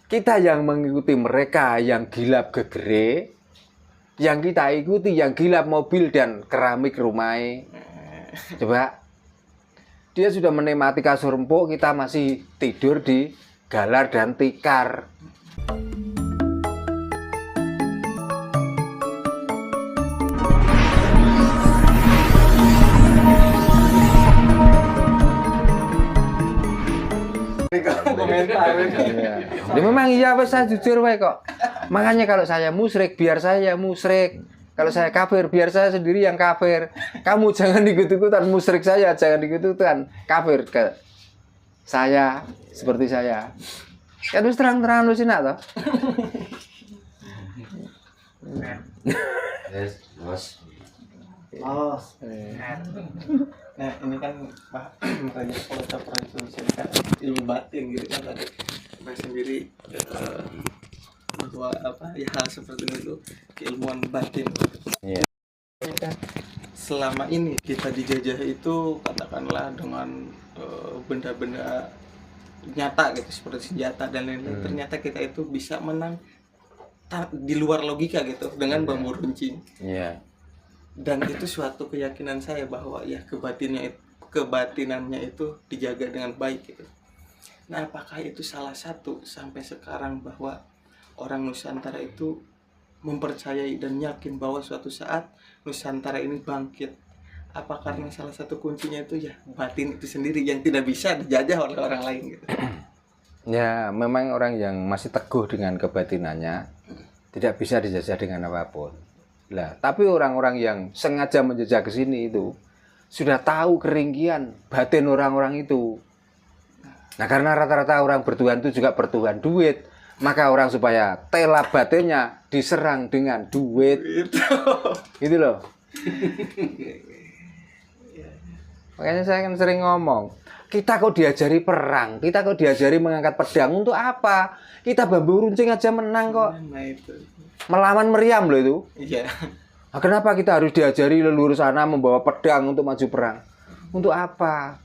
Kita yang mengikuti mereka yang gilap gegere, yang kita ikuti yang gilap mobil dan keramik rumahnya. Coba, dia sudah menikmati kasur empuk, kita masih tidur di galar dan tikar. Ya memang iya, saya jujur wae kok. Makanya kalau saya musyrik, biar saya musyrik. Kalau saya kafir, biar saya sendiri yang kafir. Kamu jangan ikut-ikutan musyrik saya, jangan ikut-ikutan kafir ke saya seperti saya. Kan wis terang-terangan lu sinak toh. Yes, bos. Oh, nah ini kan Pak banyak pengetahuan itu bisa dikatakan ilmu batin gitu kan tadi Pak sendiri bahwa apa ya hal seperti itu keilmuan batin. Iya. Selama ini kita dijajah itu katakanlah dengan benda-benda nyata gitu seperti senjata dan lain-lain. Ternyata kita itu bisa menang di luar logika gitu dengan bambu runcing. Iya. Dan itu suatu keyakinan saya bahwa ya kebatinannya itu dijaga dengan baik gitu. Nah, apakah itu salah satu sampai sekarang bahwa orang Nusantara itu mempercayai dan yakin bahwa suatu saat Nusantara ini bangkit? Apa karena salah satu kuncinya itu ya batin itu sendiri yang tidak bisa dijajah oleh orang lain gitu? Ya, memang orang yang masih teguh dengan kebatinannya tidak bisa dijajah dengan apapun. Lah, tapi orang-orang yang sengaja menjajah ke sini itu sudah tahu keringkian batin orang-orang itu. Nah, karena rata-rata orang bertuhan itu juga bertuhan duit, maka orang supaya tela batinnya diserang dengan duit. Gitu loh. Makanya saya kan sering ngomong, kita kok diajari perang, kita kok diajari mengangkat pedang untuk apa? Kita bambu runcing aja menang kok. Nah itu. Melawan meriam loh itu. Iya. Nah, kenapa kita harus diajari leluhur sana membawa pedang untuk maju perang? Untuk apa?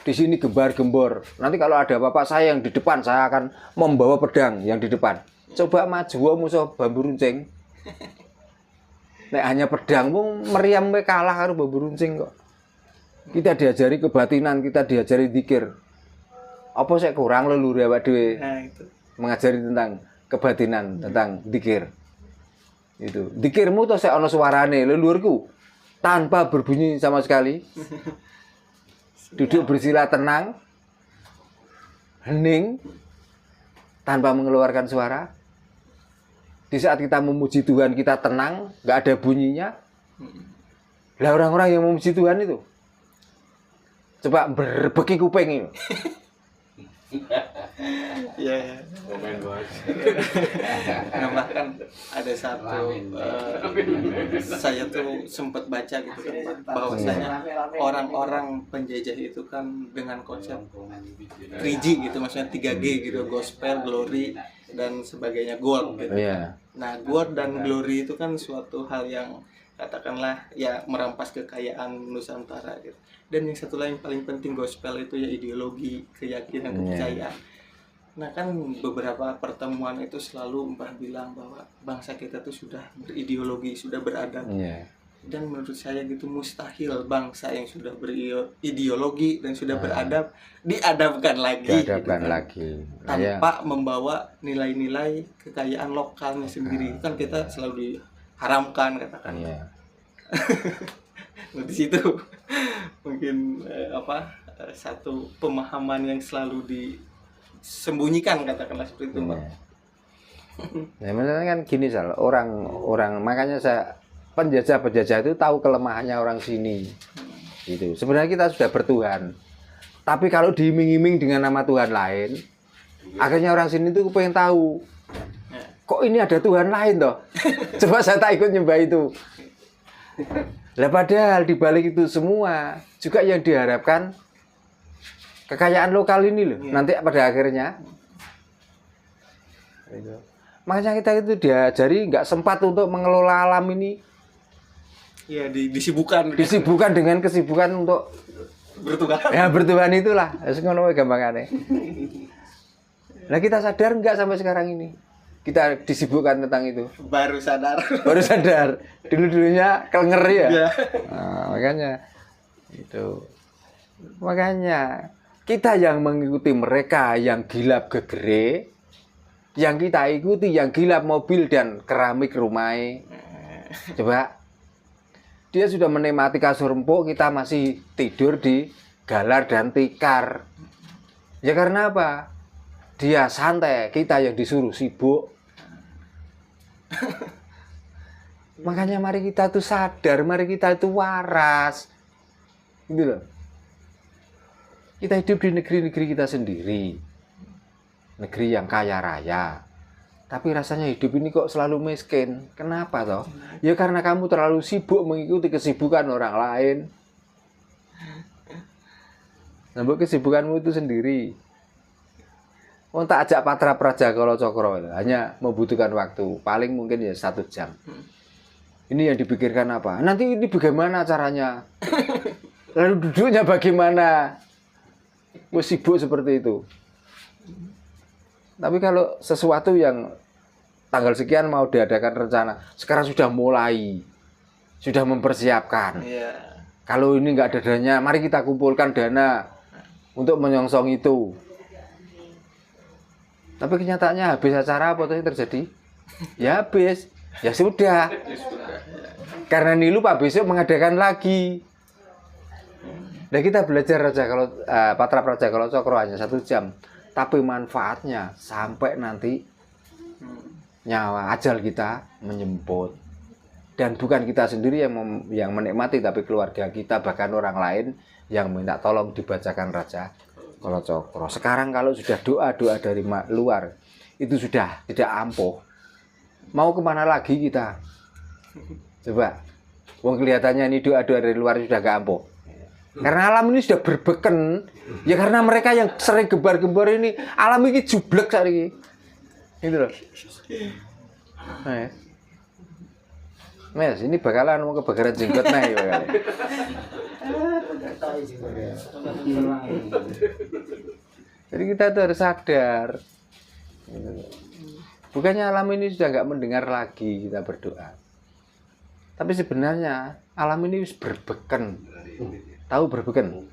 Di sini gembar-gembor. Nanti kalau ada bapak saya yang di depan, saya akan membawa pedang yang di depan. Coba maju musuh bambu runcing. Nek hanya pedang, meriam kalah karo bambu runcing kok. Kita diajari kebatinan, kita diajari zikir. Apa sih kurang leluhur awak dhewe? Nah itu. Mengajari tentang kebatinan, tentang zikir. Itu. Zikirmu tuh saya ono suarane leluhurku tanpa berbunyi sama sekali. Duduk bersila tenang, hening, tanpa mengeluarkan suara. Di saat kita memuji Tuhan kita tenang, nggak ada bunyinya. Lah orang-orang yang memuji Tuhan itu coba berbeki kuping itu. Iya. Komen bos. Nah, bahkan ada satu saya tuh sempat baca gitu kan Pak, bahwasanya orang-orang penjajah itu kan dengan konsep 3G gitu, maksudnya 3G gitu, gospel, glory dan sebagainya, gold gitu. Iya. Nah, gold dan glory itu kan suatu hal yang katakanlah ya merampas kekayaan Nusantara gitu. Dan yang satu lain paling penting gospel itu ya ideologi, keyakinan, kepercayaan. Nah kan beberapa pertemuan itu selalu Mbah bilang bahwa bangsa kita tuh sudah berideologi, sudah beradab. Iya. Dan menurut saya gitu mustahil bangsa yang sudah berideologi dan sudah beradab diadabkan lagi. Diadabkan gitu kan. lagi. Tanpa membawa nilai-nilai kekayaan lokalnya sendiri. Kan kita selalu diharamkan katakan. Iya. Nah, di situ mungkin satu pemahaman yang selalu disembunyikan katakanlah seperti itu Pak. Nah, maksudnya kan gini orang makanya saya penjajah itu tahu kelemahannya orang sini. Gitu. Sebenarnya kita sudah bertuhan. Tapi kalau diiming-iming dengan nama Tuhan lain, akhirnya orang sini tuh pengen tahu. Kok ini ada Tuhan lain toh? Coba saya tak ikut nyembah itu. Lah padahal di balik itu semua juga yang diharapkan kekayaan lokal ini loh. Nanti pada akhirnya. Makanya kita itu diajari nggak sempat untuk mengelola alam ini. Ya disibukkan dengan kesibukan untuk bertuhan. Ya bertuhan itulah. Wis ngono wae gampangane. Nah kita sadar nggak sampai sekarang ini? Kita disibukkan tentang itu. Baru sadar. Baru sadar. Dulu-dulunya kelenger ya. Ya. Nah, makanya itu. Makanya kita yang mengikuti mereka yang gilap gegere, yang kita ikuti yang gilap mobil dan keramik rumahnya. Coba dia sudah menikmati kasur empuk, kita masih tidur di galar dan tikar. Ya karena apa? Dia santai, kita yang disuruh sibuk. Makanya mari kita tuh sadar, mari kita itu waras. Gitu loh. Kita hidup di negeri-negeri kita sendiri. Negeri yang kaya raya. Tapi rasanya hidup ini kok selalu miskin. Kenapa toh? Ya karena kamu terlalu sibuk mengikuti kesibukan orang lain. Nambah kesibukanmu itu sendiri. Oh, tak ajak Patra Praja kalau Cokro hanya membutuhkan waktu paling mungkin ya 1 jam. Ini yang dipikirkan apa? Nanti ini bagaimana caranya? Lalu duduknya bagaimana? Sibuk seperti itu. Tapi kalau sesuatu yang tanggal sekian mau diadakan rencana, sekarang sudah mulai, sudah mempersiapkan. Iya. Kalau ini nggak ada dananya, mari kita kumpulkan dana untuk menyongsong itu. Tapi kenyataannya habis acara apa yang terjadi? Ya habis, ya sudah. Karena ini lupa besok mengadakan lagi. Nah kita belajar aja kalau Patra Praja kalau Cokro hanya 1 jam, tapi manfaatnya sampai nanti nyawa ajal kita menjemput. Dan bukan kita sendiri yang menikmati, tapi keluarga kita bahkan orang lain yang minta tolong dibacakan Raja kalau Cokro. Sekarang kalau sudah doa-doa dari luar itu sudah tidak ampuh. Mau kemana lagi kita? Coba. Wong kelihatannya ini doa-doa dari luar sudah gak ampuh. Karena alam ini sudah berbeken. Ya karena mereka yang sering gembar-gembar ini alam ini jublek saat ini. Itu loh. Nah, Mes, ini bakalan mau kebakaran jenggot naik bakalan. Jadi kita tuh harus sadar. Bukannya alam ini sudah nggak mendengar lagi kita berdoa. Tapi sebenarnya alam ini berbeken. Tahu berbeken?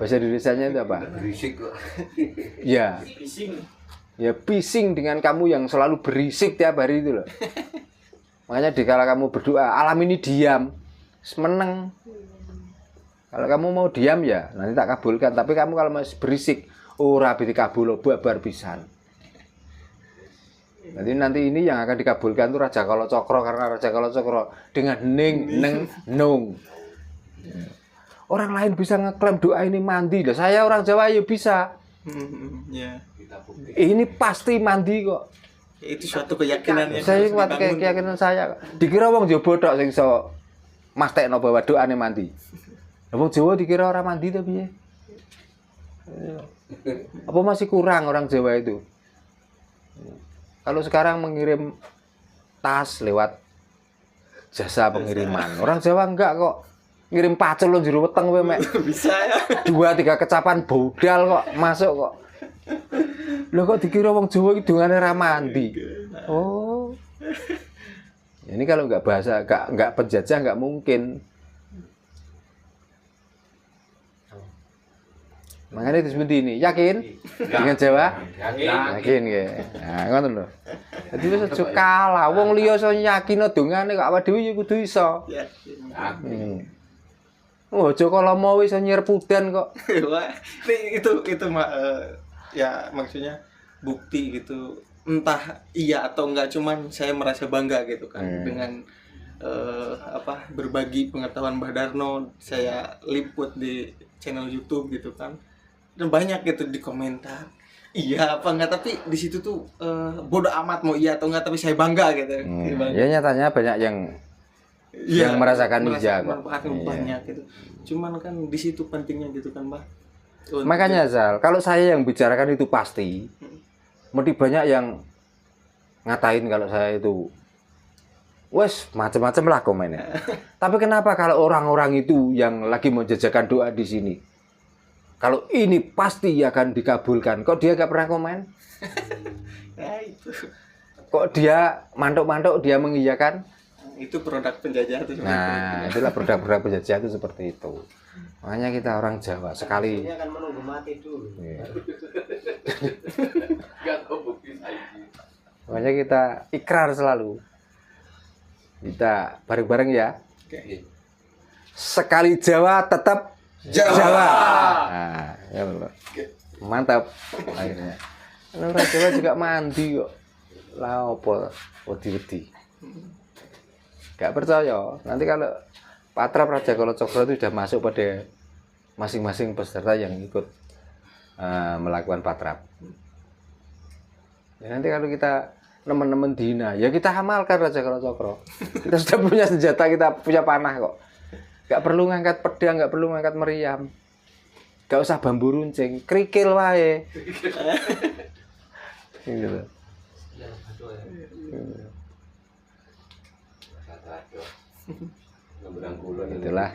Bahasa Indonesianya itu apa? Berisik kok. Ya. Ya bising dengan kamu yang selalu berisik tiap hari itu loh. Makanya dikala kamu berdoa, alam ini diam. Meneng. Kalau kamu mau diam ya nanti tak kabulkan. Tapi kamu kalau masih berisik, ora biti kabul babar pisan. Nanti ini yang akan dikabulkan tuh Raja Kala Cokro, karena Raja Kala Cokro dengan ning neng nung. Orang lain bisa ngeklaim doa ini mandi loh. Saya orang Jawa ya bisa. Ya. Ini pasti mandi kok. Itu suatu keyakinan yang Saya harus kuat dibangun. keyakinan saya. Dikira wong Jawa tok sing iso mastekno bawa doane mandi. Wong Jawa dikira orang mandi to piye? Apa masih kurang orang Jawa itu? Kalau sekarang mengirim tas lewat jasa pengiriman, orang Jawa enggak kok. Ngirim pacul lo jero weteng kowe mek. Bisa ya. 2-3 kecapan bodal kok masuk kok. Lho kok dikira wong Jawa iki dongane ra mandi. Oh. Ini kalau enggak bahasa enggak penjajah enggak mungkin. Makanya itu seperti ini. Yakin? Dengan Jawa? Yakin ya. Nah, ngoten lho. Dadi wis aja kalah. Wong liya iso yakin dongane kok awake dhewe ya kudu iso. Ya. Oh, aja kalau mau iso nyerpudan kok. Wah, itu ya maksudnya bukti gitu. Entah iya atau enggak, cuman saya merasa bangga gitu kan dengan berbagi pengetahuan Mbah Darno. Saya liput di channel YouTube gitu kan. Dan banyak gitu di komentar. Iya apa enggak, tapi di situ tuh bodoh amat mau iya atau enggak, tapi saya bangga gitu. Ya nyatanya banyak yang merasakan iya kok. Manfaatnya banyak gitu. Cuman kan di situ pentingnya gitu kan, Mbak. Makanya Zal, kalau saya yang bicarakan itu pasti mesti banyak yang ngatain kalau saya itu wes macam-macam lah komennya. Tapi kenapa kalau orang-orang itu yang lagi menjajakan doa di sini kalau ini pasti akan dikabulkan. Kok dia gak pernah komen? Ya itu. Kok dia mantuk-mantuk dia mengiyakan? Itu produk penjajah itu. Nah, itulah produk-produk penjajah itu seperti itu. Makanya kita orang Jawa sekali. Ini akan menunggu mati dulu. Iya. Gak tahu bukti saya. Makanya kita ikrar selalu. Kita bareng-bareng ya. Oke. Sekali Jawa tetap Jawa. Nah, ya Allah. Mantap akhirnya. Orang Jawa juga mandi kok. Lah opo wedi-wedi. Gak percaya. Nanti kalau Patrap Raja Kalacakra itu sudah masuk pada masing-masing peserta yang ikut melakukan patrap. Ya, nanti kalau kita nemen-nemen dina, ya kita hamalkan Raja Kalacakra. Kita sudah punya senjata, kita punya panah kok. Gak perlu ngangkat pedang, gak perlu ngangkat meriam. Gak usah bambu runcing, kerikil wae. Gitu. Itulah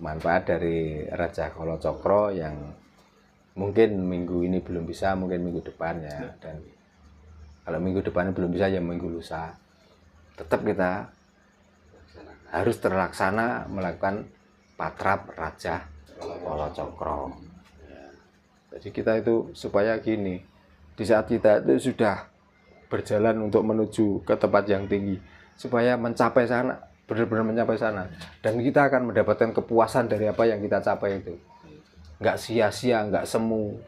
manfaat dari Raja Kalacakra yang mungkin minggu ini belum bisa, mungkin minggu depan ya. Dan kalau minggu depan belum bisa ya minggu lusa. Tetap kita harus terlaksana melakukan patrap Raja Kalacakra. Jadi kita itu supaya gini, di saat kita itu sudah berjalan untuk menuju ke tempat yang tinggi, supaya mencapai sana, benar-benar mencapai sana, dan kita akan mendapatkan kepuasan dari apa yang kita capai itu. Nggak sia-sia, nggak semu,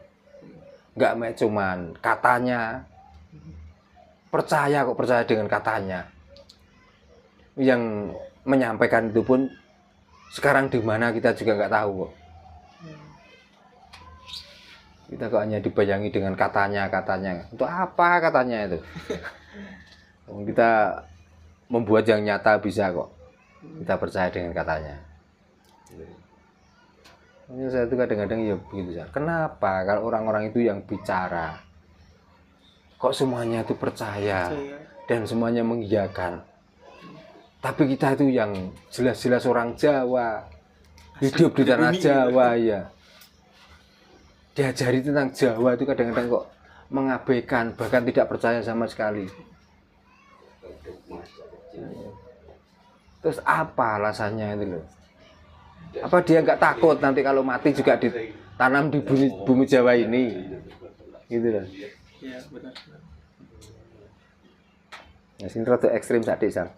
nggak cuman katanya, percaya kok, percaya dengan katanya. Yang menyampaikan itu pun sekarang di mana kita juga nggak tahu kok. Kita kok hanya dibayangi dengan katanya. Untuk apa katanya itu? Kita membuat yang nyata bisa kok. Kita percaya dengan katanya. Ini saya itu kadang-kadang ya begitu saja. Kenapa kalau orang-orang itu yang bicara kok semuanya itu percaya dan semuanya mengiyakan? Tapi kita itu yang jelas-jelas orang Jawa, hidup di tanah Jawa ya. Diajari tentang Jawa itu kadang-kadang kok mengabaikan, bahkan tidak percaya sama sekali. Terus apa alasannya itu loh? Apa dia nggak takut nanti kalau mati juga ditanam di bumi Jawa ini? Gitu loh. Iya, benar. Ya, sini rada ekstrim sadik Sal.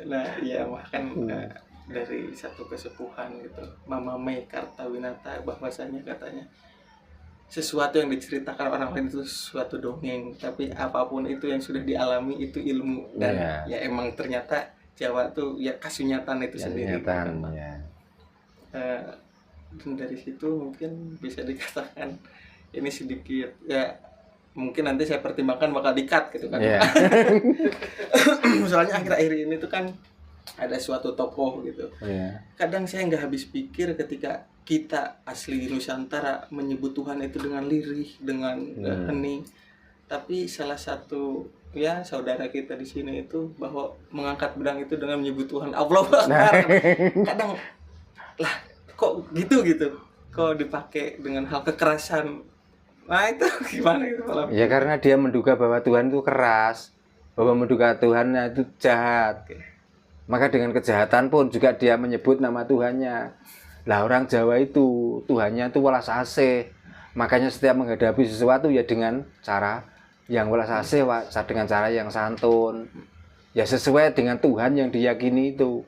Nah, iya bahkan dari satu kesepuhan gitu, Mama Mei Kartawinata, bahwasanya katanya sesuatu yang diceritakan orang lain itu suatu dongeng, tapi apapun itu yang sudah dialami itu ilmu. Dan ya emang ternyata Jawa tuh ya kasunyatan itu sendiri. Kasunyatan, ya. Dan dari situ mungkin bisa dikatakan ini sedikit ya, mungkin nanti saya pertimbangkan bakal di-cut gitu kan. Yeah. Soalnya akhir-akhir ini tuh kan ada suatu tokoh gitu. Yeah. Kadang saya nggak habis pikir ketika kita asli Nusantara menyebut Tuhan itu dengan lirih, dengan hening. Tapi salah satu ya saudara kita di sini itu bahwa mengangkat pedang itu dengan menyebut Tuhan Allah Akbar. Kadang lah kok gitu. Kok dipakai dengan hal kekerasan. Nah itu gimana itu malam? Ya karena dia menduga bahwa Tuhan itu keras, bahwa menduga Tuhan itu jahat. Maka dengan kejahatan pun juga dia menyebut nama Tuhannya. Lah orang Jawa itu Tuhannya itu welas asih. Makanya setiap menghadapi sesuatu ya dengan cara yang welas asih, dengan cara yang santun. Ya sesuai dengan Tuhan yang diyakini itu.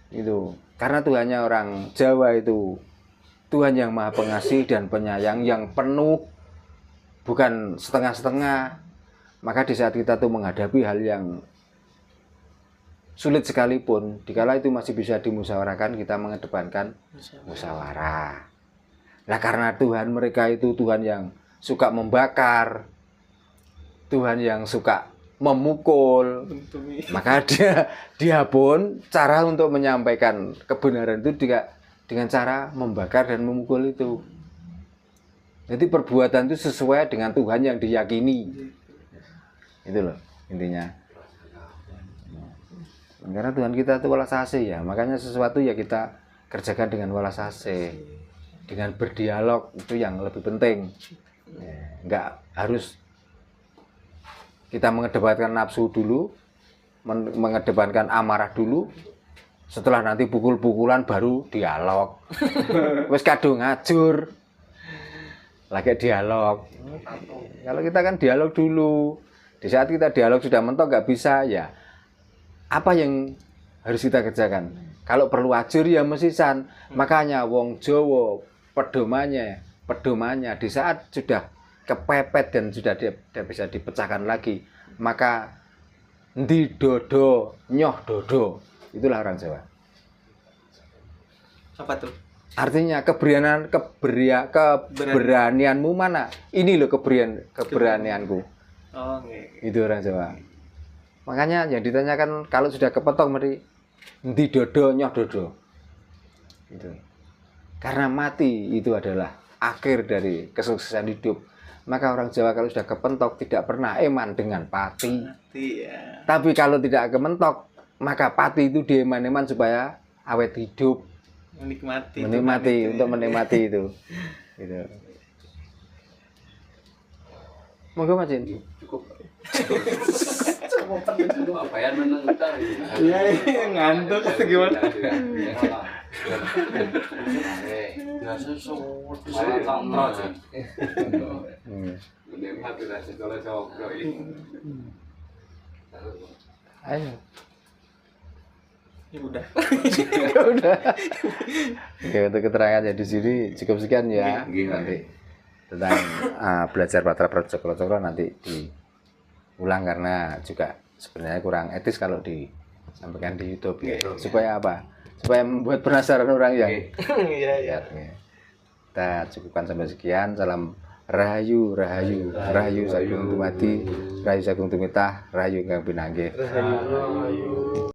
Itu. Karena Tuhannya orang Jawa itu Tuhan yang Maha Pengasih dan Penyayang, yang penuh, bukan setengah-setengah. Maka di saat kita tuh menghadapi hal yang sulit sekalipun, dikala itu masih bisa dimusyawarahkan, kita mengedepankan musyawarah. Nah karena Tuhan mereka itu Tuhan yang suka membakar, Tuhan yang suka memukul, maka dia pun cara untuk menyampaikan kebenaran itu dengan cara membakar dan memukul itu. Jadi perbuatan itu sesuai dengan Tuhan yang diyakini. Itu loh intinya. Karena Tuhan kita itu welas asih ya, makanya sesuatu ya kita kerjakan dengan welas asih, dengan berdialog, itu yang lebih penting. Enggak harus kita mengedepankan nafsu dulu, mengedepankan amarah dulu, setelah nanti pukul-pukulan baru dialog. Wes kadung ngajur lagi dialog. Kalau kita kan dialog dulu. Di saat kita dialog sudah mentok nggak bisa, ya apa yang harus kita kerjakan? Kalau perlu ajur ya mesisan. Makanya wong Jawa pedomannya di saat sudah kepepet dan sudah tidak bisa dipecahkan lagi, maka ndi dodo nyoh dodo. Itulah orang Jawa. Apa tuh? Artinya keberanianmu mana? Ini loh keberanianku. Oh, nggih. Itu orang Jawa. Makanya yang ditanyakan kalau sudah kepetok mesti ndi dodo nyoh dodo. Itu. Karena mati itu adalah akhir dari kesuksesan hidup. Maka orang Jawa kalau sudah kepentok tidak pernah eman dengan pati. Iya. Tapi kalau tidak kementok, maka pati itu dieman-eman supaya awet hidup. Menikmati Untuk menikmati itu. Gitu. Monggo Mas Jin. Cukup. Apa ya menang utang gitu. Iya, ngantuk atau gimana? Biasa semua malah tantra sih. Menikmati rasa kalau coba ini. Ayo. Ya udah. Udah. Oke, untuk keterangannya di sini cukup sekian ya. Nanti tentang belajar Patra Cokro nanti diulang karena juga sebenarnya kurang etis kalau disampaikan di YouTube ya. Supaya apa? Supaya membuat penasaran orang yang Iya. Kita cukupkan sampai sekian. Salam Rahayu, Rahayu, Rahayu Sagung Tumati, Rahayu Sagung Tumitah, Rahayu Kang Pinanggih. Rahayu.